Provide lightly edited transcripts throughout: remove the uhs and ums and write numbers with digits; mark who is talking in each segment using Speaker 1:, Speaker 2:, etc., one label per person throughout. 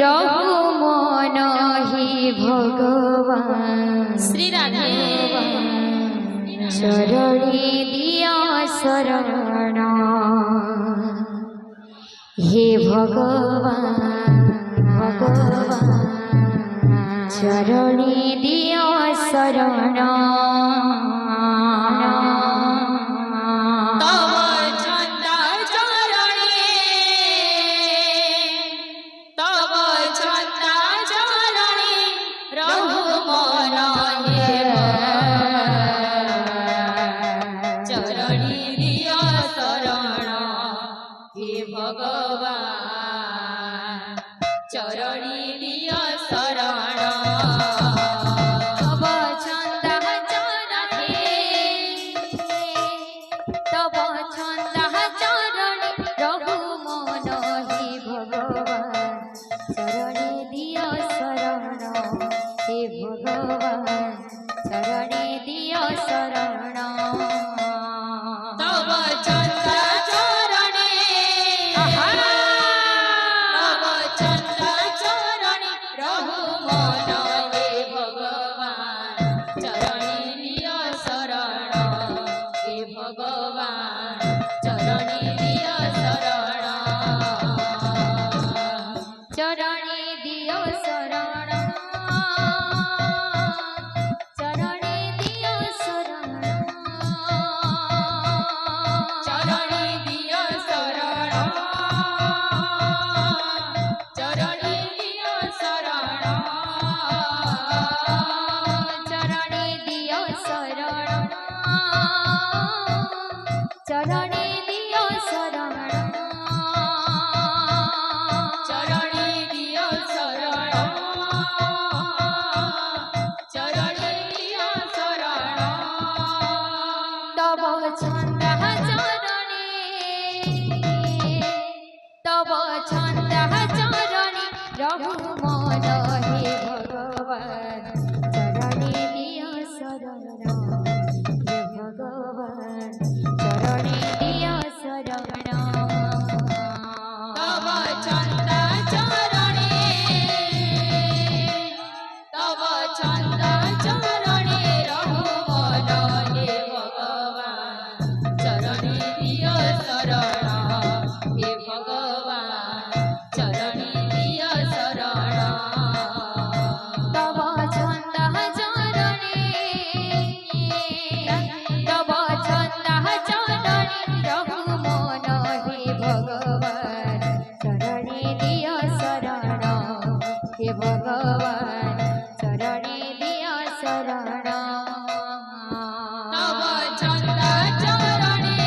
Speaker 1: রঘুমন হি ভগবান
Speaker 2: শ্রী রাধে
Speaker 1: চরণে দিয় শরণ হে ভগবান ভগবান চরণে দিয় শরণ
Speaker 2: তব ছন্দ চরণে তব ছন্দ চরণে রঘুমন হে চরণে দিয় শরণ হে ভগবান চরণে দিয় শরণ
Speaker 1: তব ছন্দ চরণে তব ছন্দ চরণে রঘুমন হে ভগবান চরণে দিয় শরণ হে ভগবান চরণে দিয় শরণ
Speaker 2: তব ছন্দ চরণে তব ছন্দ চরণে রঘুমন হে ভগবান চরণে দিয় শরণ হে ভগবান চরণে দিয় শরণ
Speaker 1: চরণে দিয় শরণ চরণে দিয় শরণ
Speaker 2: চরণে দিয় শরণ চরণে দিয় শরণ
Speaker 1: চরণে দিয় শরণ চরণে দিয় শরণ
Speaker 2: চরণে দিয় শরণ চরণে দিয় শরণ
Speaker 1: তব ছন্দ চরণে তব ছন্দ চরণে রঘুমন হে ভগবান চরণে দিয় শরণ হে ভগবান চরণে দিয় শরণ
Speaker 2: তব ছন্দ চরণে তব ছন্দ চরণে রঘুমন হে ভগবান চরণে দিয় শরণ হে ভগবান চরণে দিয় শরণ
Speaker 1: তব ছন্দ চরণে তব ছন্দ চরণে রঘুমন হে ভগবান চরণে দিয় শরণ হে ভগবান চরণে দিয় শরণ
Speaker 2: তব ছন্দ চরণে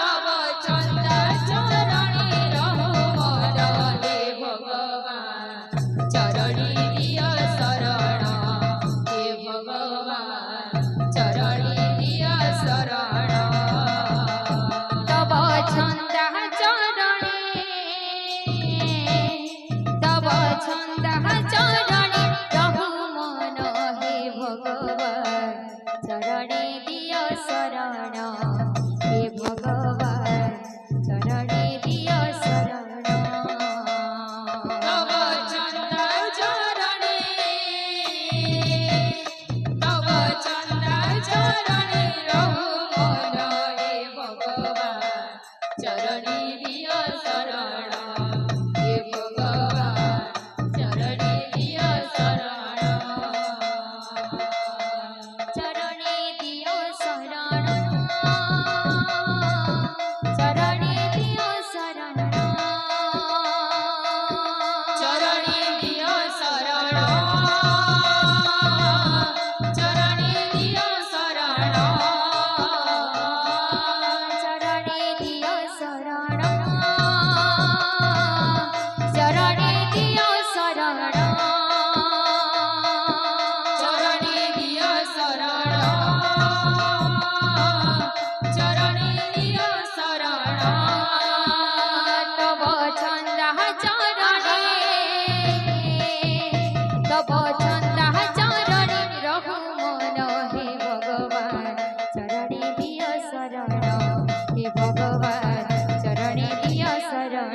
Speaker 2: তব ছন্দ চরণে রঘুমন হে ভগবান চরণে দিয় শরণ হে ভগবান চরণে দিয় শরণ
Speaker 1: তব ছন্দ চরণে তব ছন্দ চরণে রঘুমন হে ভগবান চরণে দিয় শরণ হে ভগবান চরণে দিয় শরণ
Speaker 2: তব ছন্দ চরণে তব ছন্দ চরণে রঘুমন হে ভগবান চরণে দিয় শরণ হে ভগবান চরণে দিয় শরণ
Speaker 1: চরণে দিয় শরণ চরণে দিয় শরণ
Speaker 2: চরণে দিয় শরণ চরণে দিয় শরণ
Speaker 1: চরণে দিয় শরণ চরণে দিয় শরণ
Speaker 2: চরণে দিয় শরণ চরণে দিয় শরণ
Speaker 1: তব ছন্দ চরণে তব ছন্দ চরণে রঘুমন হে ভগবান চরণে দিয় শরণ হে ভগবান চরণে দিয় শরণ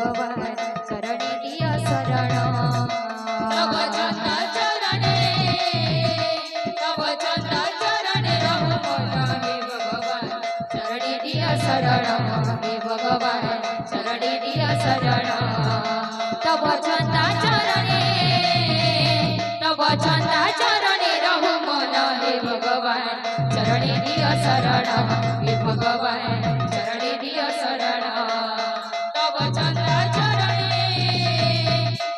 Speaker 1: ભગવાન ચરણે દિયા શરણ
Speaker 2: તબ ચંદા ચરણે રહું મન હે ભગવાન ચરણે દિયા
Speaker 1: શરણ હે ભગવાન ચરણે દિયા શરણ તબ ચંદા ચરણે રહું મન હે ભગવાન ચરણે દિયા શરણ હે ભગવાન ચરણે દિયા શરણ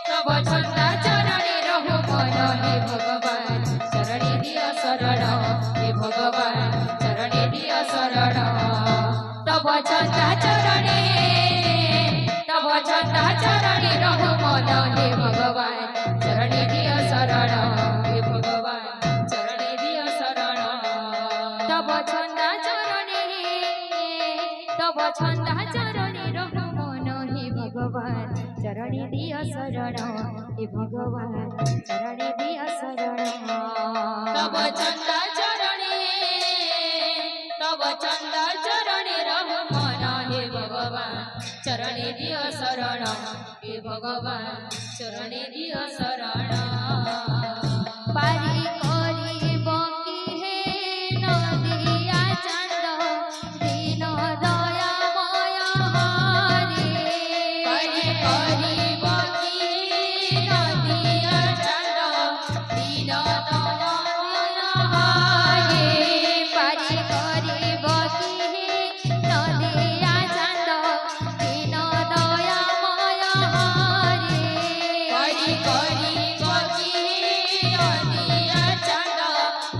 Speaker 2: તબ ચંદા
Speaker 1: ચરણે રહું મન હે ભગવાન ચરણે દિયા શરણ હે ભગવાન ચરણે દિયા શરણ તબ ચંદા ચરણે રહું મન હે ભગવાન ચરણે દિયા શરણ હે ભગવાન ચરણે દિયા શરણ તબ ચંદા ચરણે રહું મન હે ભગવાન ચરણે દિયા શરણ હે ભગવાન ચરણે દિયા શરણ
Speaker 2: તબ ચંદા ચરણે રહું મન હે ભગવાન ચરણે દિયા શરણ હે ભગવાન ચરણે દિયા શરણ
Speaker 1: પારી કરી બકી હે નદિયા ચંદ દીન દયામય હારે
Speaker 2: પારી કરી બકી નદિયા ચંદ દીન દયામય હારે
Speaker 1: પારી કરી બકી હે નદિયા ચંદ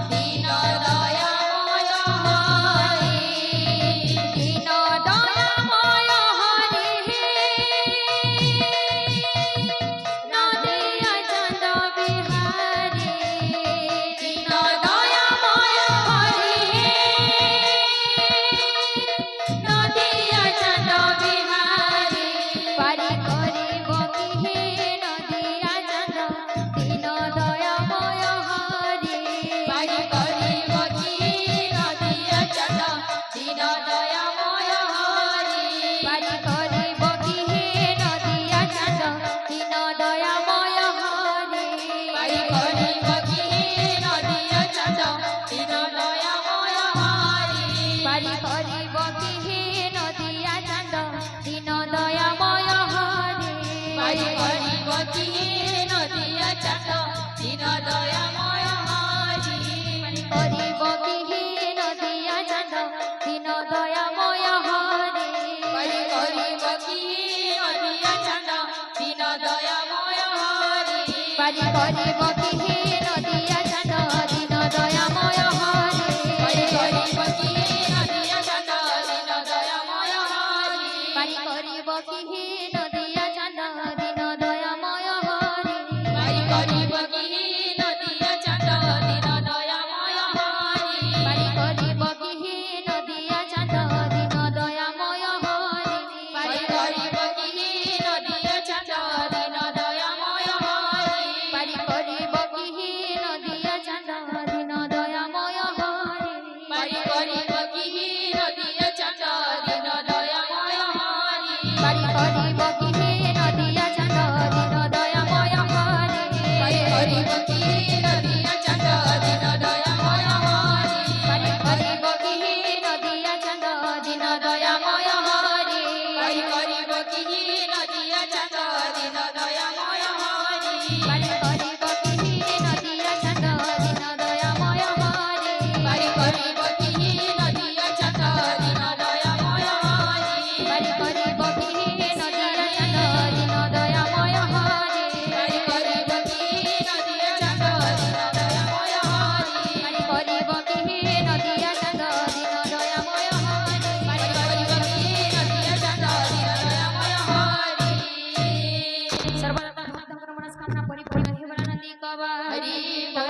Speaker 1: દીન દયામય હારે
Speaker 2: પારી કરી બકી નદિયા ચંદ દીન દયામય હારે
Speaker 1: દીન દયામય હારે નદિયા ચંદ બિહારે
Speaker 2: દીન દયામય હારે નદિયા ચંદ બિહારે
Speaker 1: પારી કરી બકી હે નદિયા ચંદ દીન દયામય હારે
Speaker 2: પારી કરી બકી નદિયા ચંદ દીન દયામય હારે
Speaker 1: પારી કરી બકી હે નદિયા ચંદ દીન દયામય હારે
Speaker 2: પારી કરી બકી નદિયા ચંદ દીન દયામય હારે
Speaker 1: પારી કરી બકી હે નદિયા ચંદ દીન દયામય હારે
Speaker 2: પારી કરી બકી નદિયા ચંદ દીન દયામય હારે
Speaker 1: કરી બકી હે નદિયા ચંદ દીન દયામય હારે
Speaker 2: પારી કરી બકી નદિયા ચંદ દીન દયામય હારે
Speaker 1: પારી કરી બકી હે નદિયા ચંદ દીન દયામય હારે
Speaker 2: પારી કરી બકી નદિયા ચંદ દીન દયામય હારે
Speaker 1: પારી કરી બકી હે નદિયા ચંદ દીન દયામય હારે
Speaker 2: પારી કરી બકી નદિયા ચંદ દીન દયામય હારે
Speaker 1: પારી કરી બકી હે નદિયા ચંદ દીન દયામય હારે
Speaker 2: પારી કરી બકી નદિયા ચંદ દીન દયામય હારે
Speaker 1: પારી કરી બકી હે નદિયા ચંદ દીન દયામય હારે
Speaker 2: પારી કરી બકી નદિયા ચંદ દીન દયામય હારે
Speaker 1: પારી કરી બકી હે નદિયા ચંદ દીન દયામય હારે
Speaker 2: પારી કરી બકી નદિયા ચંદ દીન દયામય હારે
Speaker 1: પારી કરી બકી હે નદિયા ચંદ દીન દયામય હારે
Speaker 2: પારી કરી બકી નદિયા ચંદ દીન દયામય હારે
Speaker 1: પારી કરી બકી હે નદિયા ચંદ દીન દયામય હારે
Speaker 2: પારી કરી બકી નદિયા ચંદ દીન દયામય હારે
Speaker 1: પારી કરી બકી હે નદિયા ચંદ દીન દયામય હારે
Speaker 2: પારી કરી બકી નદિયા ચંદ દીન દયામય હારે
Speaker 1: પારી કરી બકી હે નદિયા ચંદ દીન દયામય હારે
Speaker 2: પારી કરી બકી નદિયા ચંદ દીન દયામય હારે
Speaker 1: સર્વદા મનસ્કામના પરિપૂર્ણ હે વરાનંદી કવા
Speaker 2: હરિ